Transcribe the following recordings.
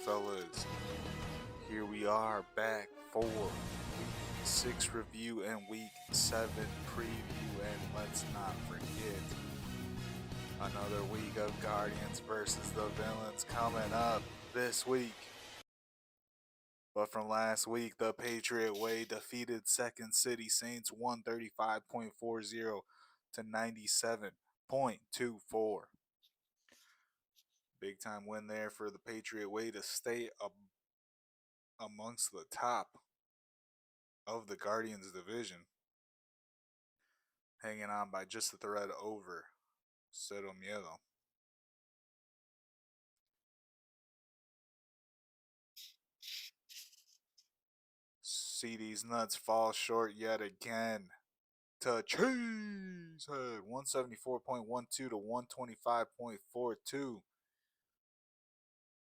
fellas. Here we are back for week 6 review and week 7 preview, and let's not forget another week of Guardians versus the Villains coming up this week. But from last week, the Patriot Way defeated Second City Saints 135.40 to 97.24. Big time win there for the Patriot Way to stay amongst the top of the Guardians division, hanging on by just a thread over Cero Miedo. CeeDeez Nutz fall short yet again to Cheeeesehead 174.12 to 125.42.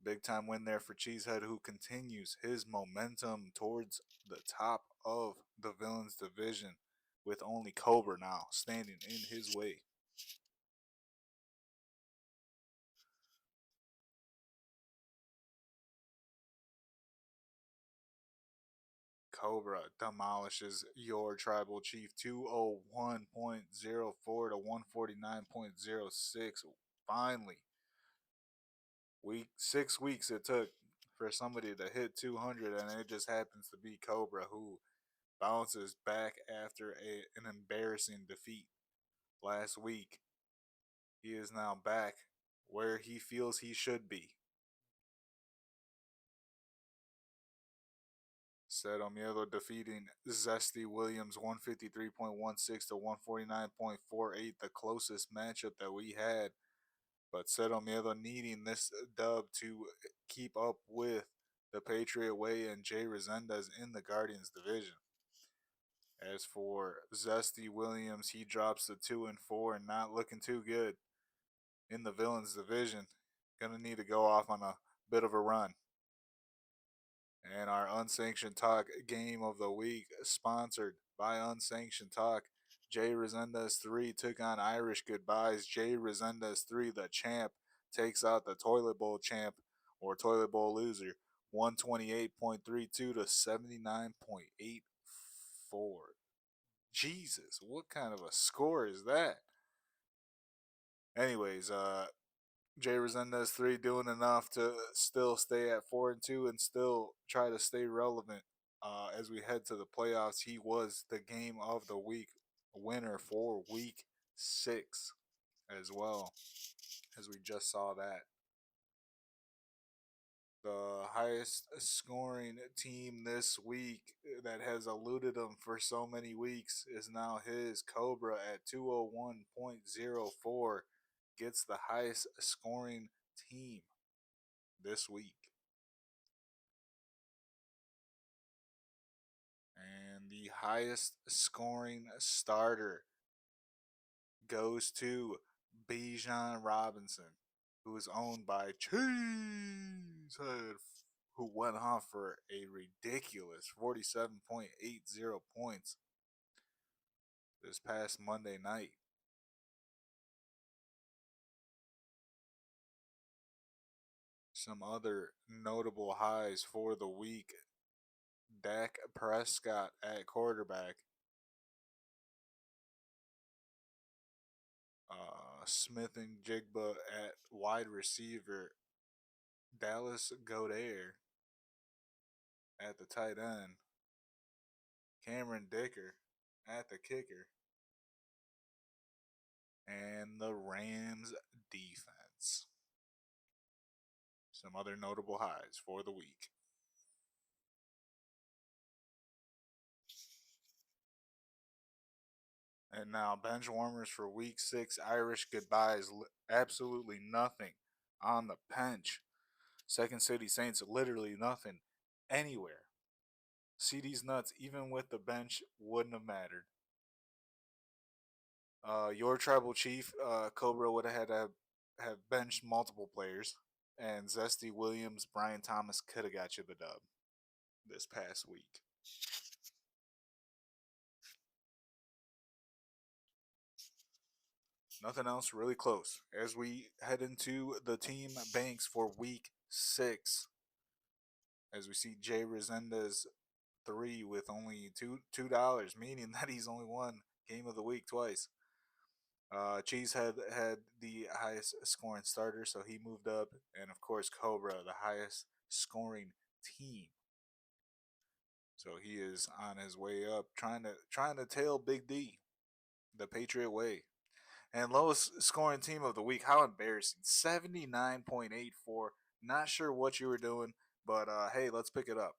Big time win there for Cheeesehead, who continues his momentum towards the top of the Villains division, with only Cobra now standing in his way. Cobra demolishes your tribal chief 201.04 to 149.06. Finally, 6 weeks it took for somebody to hit 200, and it just happens to be Cobra, who bounces back after an embarrassing defeat last week. He is now back where he feels he should be. Cero Miedo defeating Zesty Williams 153.16 to 149.48, the closest matchup that we had. But Cero Miedo needing this dub to keep up with the Patriot Way and Jay Resendez in the Guardians division. As for Zesty Williams, he drops to 2-4 and not looking too good in the Villains division. Gonna need to go off on a bit of a run. And our Unsanctioned Talk game of the week, sponsored by Unsanctioned Talk. Jay Resendez 3 took on Irish Goodbyes. Jay Resendez 3, the champ, takes out the Toilet Bowl champ, or Toilet Bowl loser, 128.32 to 79.84. Jesus, what kind of a score is that? Anyways, Jay Resendez 3 doing enough to still stay at 4-2 and still try to stay relevant as we head to the playoffs. He was the game of the week winner for week 6 as well, as we just saw that. The highest scoring team this week that has eluded him for so many weeks is now his. Cobra at 201.04 gets the highest scoring team this week. And the highest scoring starter goes to Bijan Robinson, who is owned by Cheeeesehead, who went off for a ridiculous 47.80 points this past Monday night. Some other notable highs for the week: Dak Prescott at quarterback, Smith and Jigba at wide receiver, Dallas Goedert at the tight end, Cameron Dicker at the kicker, and the Rams defense. Some other notable highs for the week. And now, bench warmers for week 6. Irish Goodbyes, absolutely nothing on the bench. Second City Saints, literally nothing anywhere. CeeDeez Nutz, even with the bench, wouldn't have mattered. Your tribal chief, Cobra, would have had to have benched multiple players. And Zesty Williams, Brian Thomas could have got you the dub this past week. Nothing else really close as we head into the team banks for week 6. as we see Jay Resendez 3 with only $2, meaning that he's only won game of the week twice. Cheeesehead had the highest scoring starter, so he moved up, and of course Cobra, the highest scoring team. So he is on his way up, trying to tail Big D, the Patriot Way. And lowest scoring team of the week. How embarrassing. 79.84. Not sure what you were doing, but hey, let's pick it up.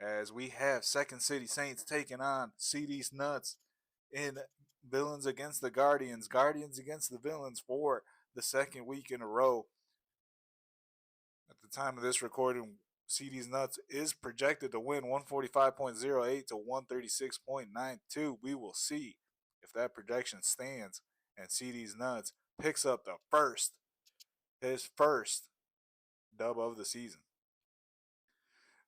As we have Second City Saints taking on CeeDeez Nutz in Villains Against the Guardians. Guardians against the Villains for the second week in a row. At the time of this recording, CeeDeez Nutz is projected to win 145.08 to 136.92. We will see if that projection stands and CeeDeez Nutz picks up his first dub of the season.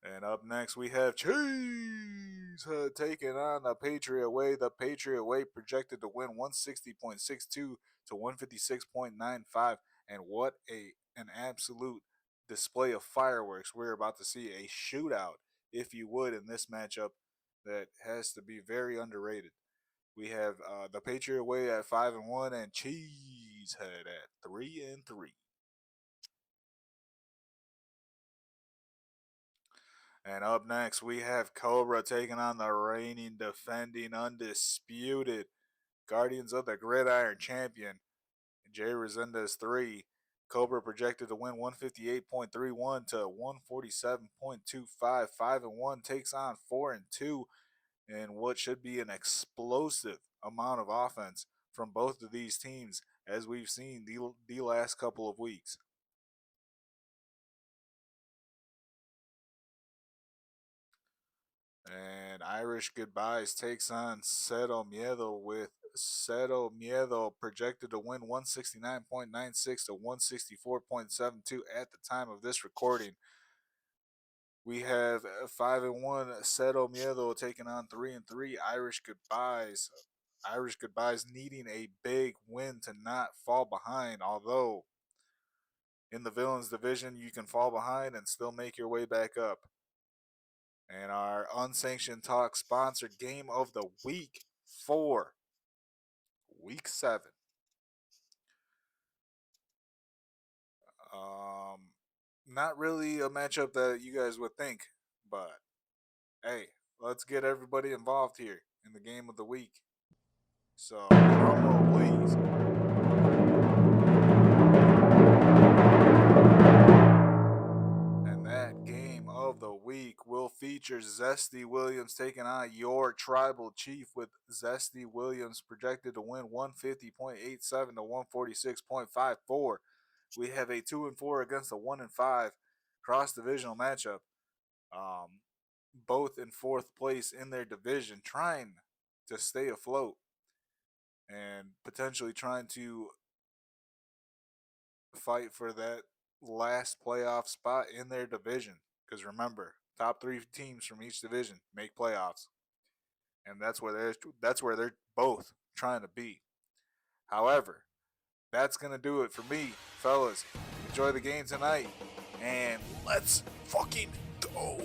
And up next, we have Cheeeesehead taking on the ThePatriotWay. The ThePatriotWay projected to win 160.62 to 156.95. And what an absolute display of fireworks we're about to see. A shootout, if you would, in this matchup that has to be very underrated. We have the ThePatriotWay at 5-1 and Cheeeesehead at 3-3. And up next, we have Cobra taking on the reigning, defending, undisputed Guardians of the Gridiron champion, Jay Resendez 3. Cobra projected to win 158.31 to 147.25. 5-1 takes on 4-2 in what should be an explosive amount of offense from both of these teams, as we've seen the last couple of weeks. And Irish Goodbyes takes on Cero Miedo, with Cero Miedo projected to win 169.96 to 164.72 at the time of this recording. We have 5-1 Cero Miedo taking on 3-3 Irish Goodbyes. Irish Goodbyes needing a big win to not fall behind, although in the Villains division you can fall behind and still make your way back up. And our Unsanctioned Talk sponsored game of the week for week 7. Not really a matchup that you guys would think, but hey, let's get everybody involved here in the game of the week. So, drum roll, please. And that game of the week will feature Zesty Williams taking on your tribal chief, with Zesty Williams projected to win 150.87 to 146.54. We have a 2-4 against a 1-5 cross-divisional matchup. Both in fourth place in their division, trying to stay afloat and potentially trying to fight for that last playoff spot in their division. Because remember, top 3 teams from each division make playoffs, and that's where they're both trying to be. However, that's gonna do it for me, fellas. Enjoy the game tonight, and let's fucking go.